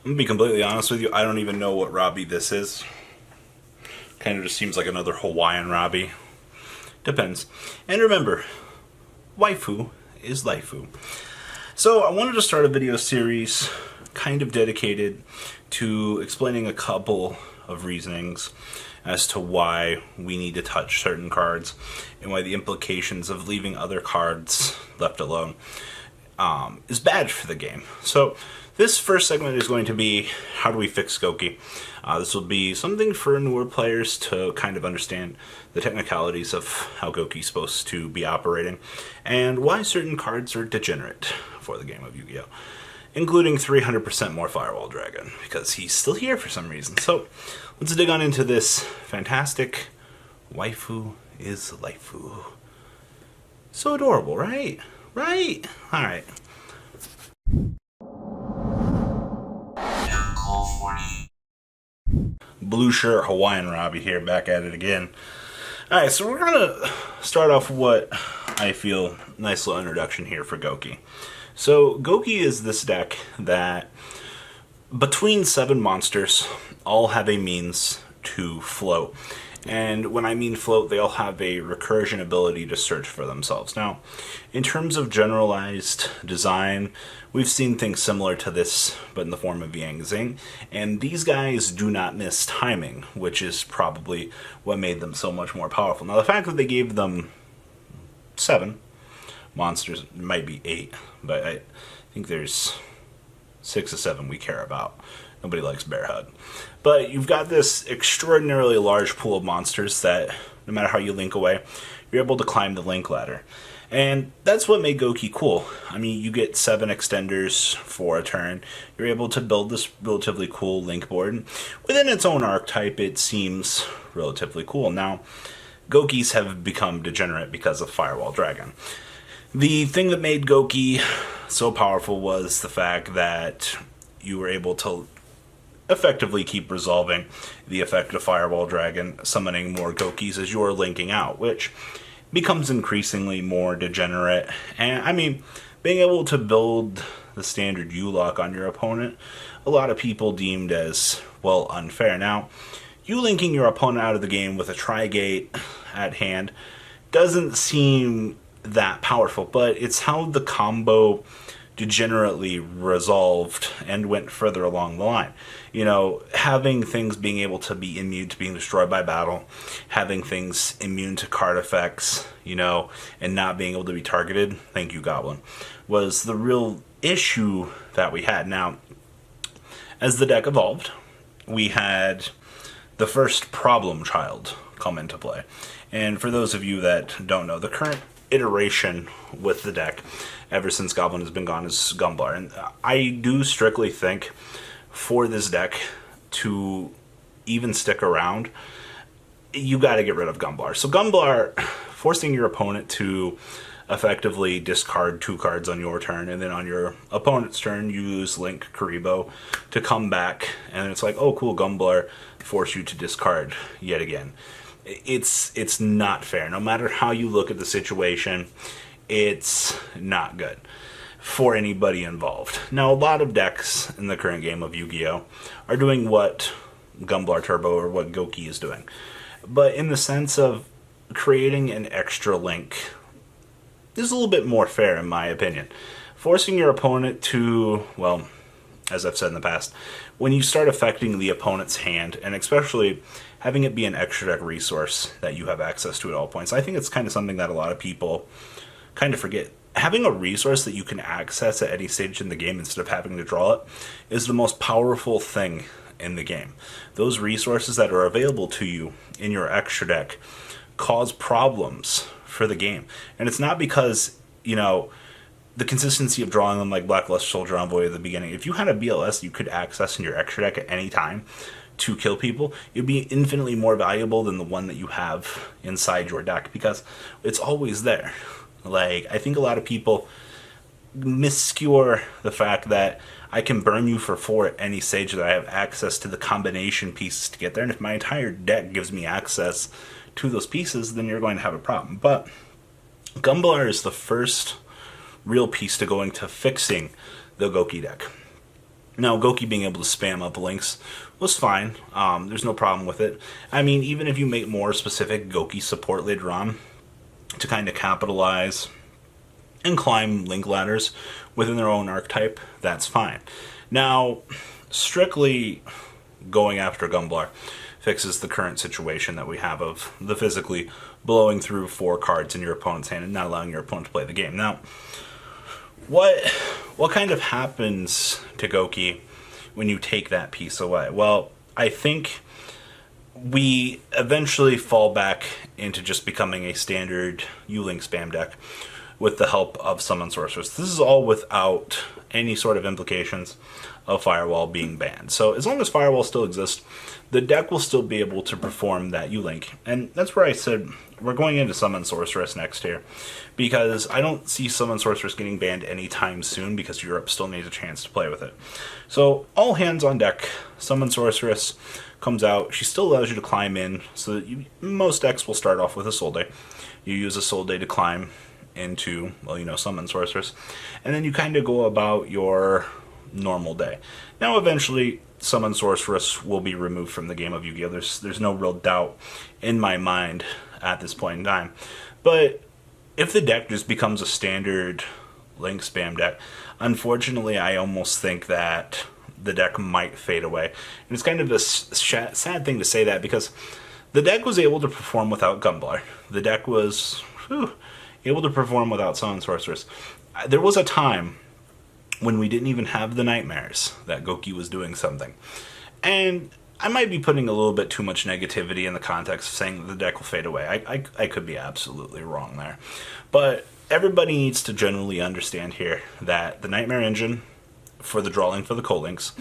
I'm gonna be completely honest with you, I don't even know what Robbie this is. Kind of just seems like another Hawaiian Robbie. Depends. And remember, waifu is laifu. So I wanted to start a video series kind of dedicated to explaining a couple of reasonings as to why we need to touch certain cards and why the implications of leaving other cards left alone is bad for the game. So this first segment is going to be how do we fix Gouki. This will be something for newer players to kind of understand the technicalities of how Gouki is supposed to be operating and why certain cards are degenerate for the game of Yu-Gi-Oh! Including 300% more Firewall Dragon, because he's still here for some reason. So let's dig on into this fantastic waifu is laifu. So adorable, right? Right? Alright. Blue shirt Hawaiian Robbie here, back at it again. Alright, so we're gonna start off with what I feel nice little introduction here for Gouki. So Gouki is this deck that between 7 monsters all have a means to float. And when I mean float, they all have a recursion ability to search for themselves. Now, in terms of generalized design, we've seen things similar to this, but in the form of Yang Zing. And these guys do not miss timing, which is probably what made them so much more powerful. Now, the fact that they gave them 7 monsters, it might be 8, but I think there's 6 or 7 we care about. Nobody likes Bear Hug. But you've got this extraordinarily large pool of monsters that, no matter how you link away, you're able to climb the link ladder. And that's what made Gouki cool. I mean, you get 7 extenders for a turn. You're able to build this relatively cool link board. Within its own archetype, it seems relatively cool. Now, Goukis have become degenerate because of Firewall Dragon. The thing that made Gouki so powerful was the fact that you were able to effectively keep resolving the effect of Firewall Dragon, summoning more Goukis as you're linking out, which becomes increasingly more degenerate. And I mean, being able to build the standard U-Lock on your opponent, a lot of people deemed as, well, unfair. Now, you linking your opponent out of the game with a Tri-Gate at hand doesn't seem that powerful, but it's how the combo degenerately resolved and went further along the line. You know, having things being able to be immune to being destroyed by battle, having things immune to card effects, you know, and not being able to be targeted, thank you Goblin, was the real issue that we had. Now, as the deck evolved, we had the first problem child come into play. And for those of you that don't know, the current iteration with the deck ever since Goblin has been gone is Gumblar. And I do strictly think for this deck to even stick around, you got to get rid of Gumblar. So Gumblar, forcing your opponent to effectively discard 2 cards on your turn, and then on your opponent's turn use Link Karibo to come back, and it's like, oh cool, Gumblar force you to discard yet again. It's not fair. No matter how you look at the situation, it's not good for anybody involved. Now, a lot of decks in the current game of Yu-Gi-Oh! Are doing what Gumblar Turbo or what Gouki is doing. But in the sense of creating an extra link is a little bit more fair, in my opinion. Forcing your opponent to, well, as I've said in the past, when you start affecting the opponent's hand, and especially having it be an extra deck resource that you have access to at all points, I think it's kind of something that a lot of people kind of forget. Having a resource that you can access at any stage in the game instead of having to draw it is the most powerful thing in the game. Those resources that are available to you in your extra deck cause problems for the game. And it's not because, you know, the consistency of drawing them like Blackluster Soldier Envoy at the beginning. If you had a BLS you could access in your extra deck at any time to kill people, it'd be infinitely more valuable than the one that you have inside your deck because it's always there. Like, I think a lot of people miscure the fact that I can burn you for 4 at any stage that I have access to the combination pieces to get there. And if my entire deck gives me access to those pieces, then you're going to have a problem. But Gumblar is the first real piece to go into fixing the Gouki deck. Now, Gouki being able to spam up links was fine. There's no problem with it. I mean, even if you make more specific Gouki support later on to kind of capitalize and climb link ladders within their own archetype, that's fine. Now, strictly going after Gumblar fixes the current situation that we have of the physically blowing through 4 cards in your opponent's hand and not allowing your opponent to play the game. Now, what kind of happens to Gouki when you take that piece away? Well, I think we eventually fall back into just becoming a standard U-Link spam deck with the help of Summon Sorceress. This is all without any sort of implications of Firewall being banned. So as long as Firewall still exists, the deck will still be able to perform that U-Link. And that's where I said we're going into Summon Sorceress next here, because I don't see Summon Sorceress getting banned anytime soon because Europe still needs a chance to play with it. So all hands on deck, Summon Sorceress comes out. She still allows you to climb in, so that most decks will start off with a Soul Day. You use a Soul Day to climb into, well, Summon Sorceress, and then you kind of go about your normal day. Now, eventually, Summon Sorceress will be removed from the game of Yu-Gi-Oh! There's no real doubt in my mind at this point in time. But if the deck just becomes a standard Link spam deck, unfortunately, I almost think that the deck might fade away. And it's kind of a sad thing to say that, because the deck was able to perform without Gumblar. The deck was able to perform without Summon Sorceress. There was a time when we didn't even have the nightmares that Gouki was doing something. And I might be putting a little bit too much negativity in the context of saying that the deck will fade away. I could be absolutely wrong there. But everybody needs to generally understand here that the Nightmare engine for the drawing for the co-links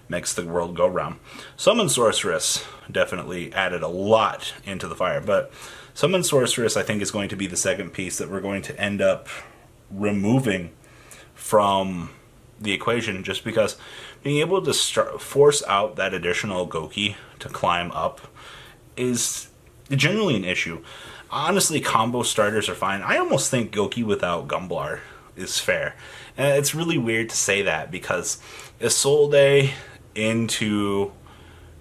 makes the world go round. Summon Sorceress definitely added a lot into the fire, but Summon Sorceress, I think, is going to be the second piece that we're going to end up removing from the equation, just because being able to force out that additional Gouki to climb up is generally an issue. Honestly, combo starters are fine. I almost think Gouki without Gumblar is fair. And it's really weird to say that, because a Soul Day into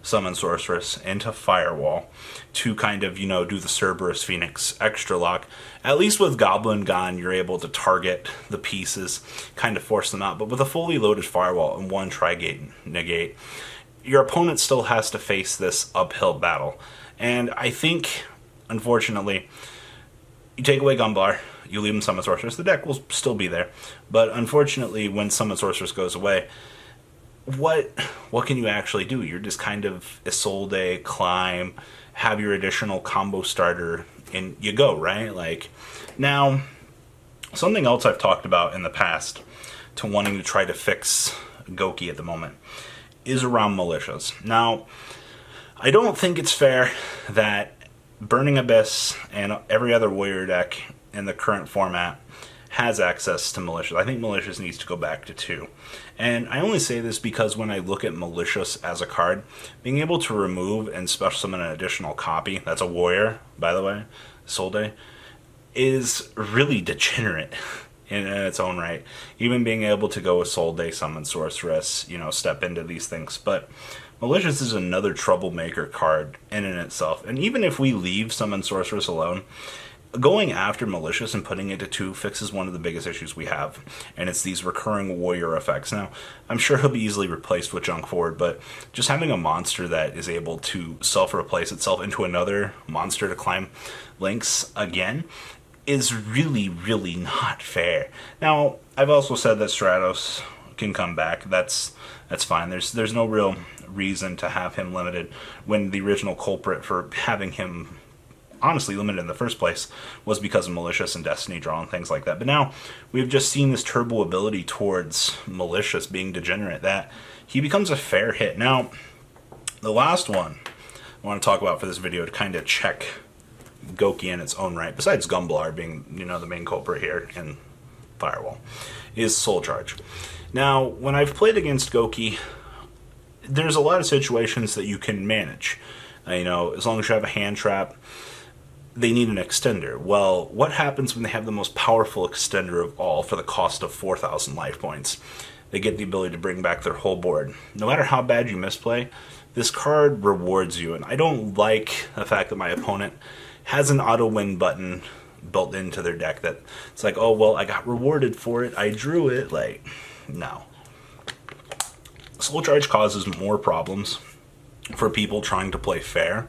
Summon Sorceress into Firewall to kind of, do the Cerberus Phoenix extra lock. At least with Goblin gone, you're able to target the pieces, kind of force them out. But with a fully loaded Firewall and one Tri-Gate negate, your opponent still has to face this uphill battle. And I think, unfortunately, you take away Gumblar, you leave him Summon Sorceress, the deck will still be there. But unfortunately, when Summon Sorceress goes away, what can you actually do? You're just kind of a Soul Day, climb, have your additional combo starter, and you go, right? Like, now, something else I've talked about in the past to wanting to try to fix Gouki at the moment is around Militias. Now, I don't think it's fair that Burning Abyss and every other warrior deck in the current format has access to Militias. I think Militias needs to go back to 2. And I only say this because when I look at Militias as a card, being able to remove and special summon an additional copy, that's a warrior, by the way, Soul Day, is really degenerate in its own right. Even being able to go with Soul Day, Summon Sorceress, step into these things. But Militias is another troublemaker card in and itself. And even if we leave Summon Sorceress alone, going after Militias and putting it to 2 fixes one of the biggest issues we have, and it's these recurring warrior effects. Now, I'm sure he'll be easily replaced with Junk Forward, but just having a monster that is able to self-replace itself into another monster to climb links again is really, really not fair. Now, I've also said that Stratos can come back. That's fine. There's no real reason to have him limited when the original culprit for having him honestly limited in the first place was because of Militias and Destiny Draw and things like that. But now we've just seen this turbo ability towards Militias being degenerate that he becomes a fair hit. Now, the last one I want to talk about for this video to kind of check Gouki in its own right, besides Gumblar being, the main culprit here in Firewall, is Soul Charge. Now, when I've played against Gouki, there's a lot of situations that you can manage. As long as you have a hand trap, they need an extender. Well, what happens when they have the most powerful extender of all for the cost of 4,000 life points? they get the ability to bring back their whole board. No matter how bad you misplay, this card rewards you, and I don't like the fact that my opponent has an auto-win button built into their deck that it's like, oh, well, I got rewarded for it, I drew it. Like, no. Soul Charge causes more problems for people trying to play fair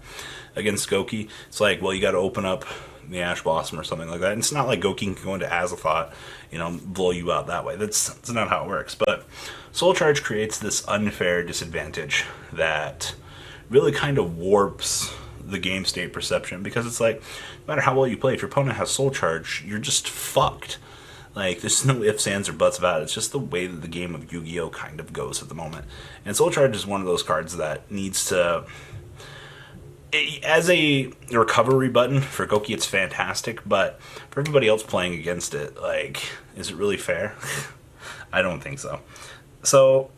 against Gouki. It's like, well, you got to open up the Ash Blossom or something like that. And it's not like Gouki can go into Azathoth, blow you out that way. That's not how it works. But Soul Charge creates this unfair disadvantage that really kind of warps the game state perception, because it's like, no matter how well you play, if your opponent has Soul Charge, you're just fucked. Like, there's no ifs, ands, or buts about it. It's just the way that the game of Yu-Gi-Oh! Kind of goes at the moment. And Soul Charge is one of those cards that needs to... As a recovery button for Gouki, it's fantastic, but for everybody else playing against it, like, is it really fair? I don't think so. So,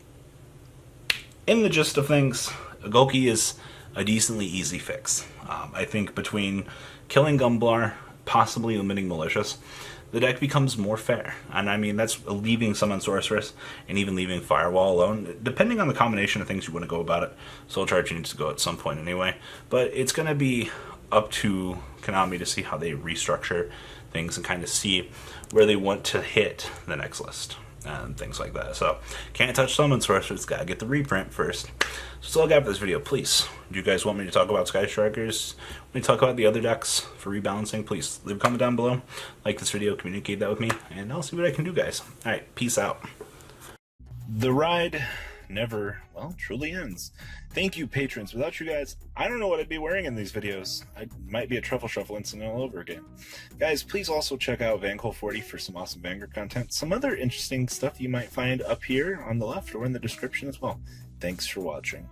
in the gist of things, Gouki is a decently easy fix. I think between killing Gumblar, possibly limiting Militias, the deck becomes more fair. And I mean, that's leaving Summon Sorceress and even leaving Firewall alone. Depending on the combination of things you want to go about it, Soul Charge needs to go at some point anyway. But it's going to be up to Konami to see how they restructure things and kind of see where they want to hit the next list and things like that. So, can't touch Summon Sorceress, gotta get the reprint first. So that's all I got for this video. Please, do you guys want me to talk about Sky Strikers? Want me to talk about the other decks for rebalancing? Please leave a comment down below. Like this video, communicate that with me, and I'll see what I can do, guys. Alright, peace out. The ride never, well, truly ends. Thank you, patrons. Without you guys, I don't know what I'd be wearing in these videos. I might be a Truffle Shuffle incident all over again. Guys, please also check out VanCole40 for some awesome Vanguard content. Some other interesting stuff you might find up here on the left or in the description as well. Thanks for watching.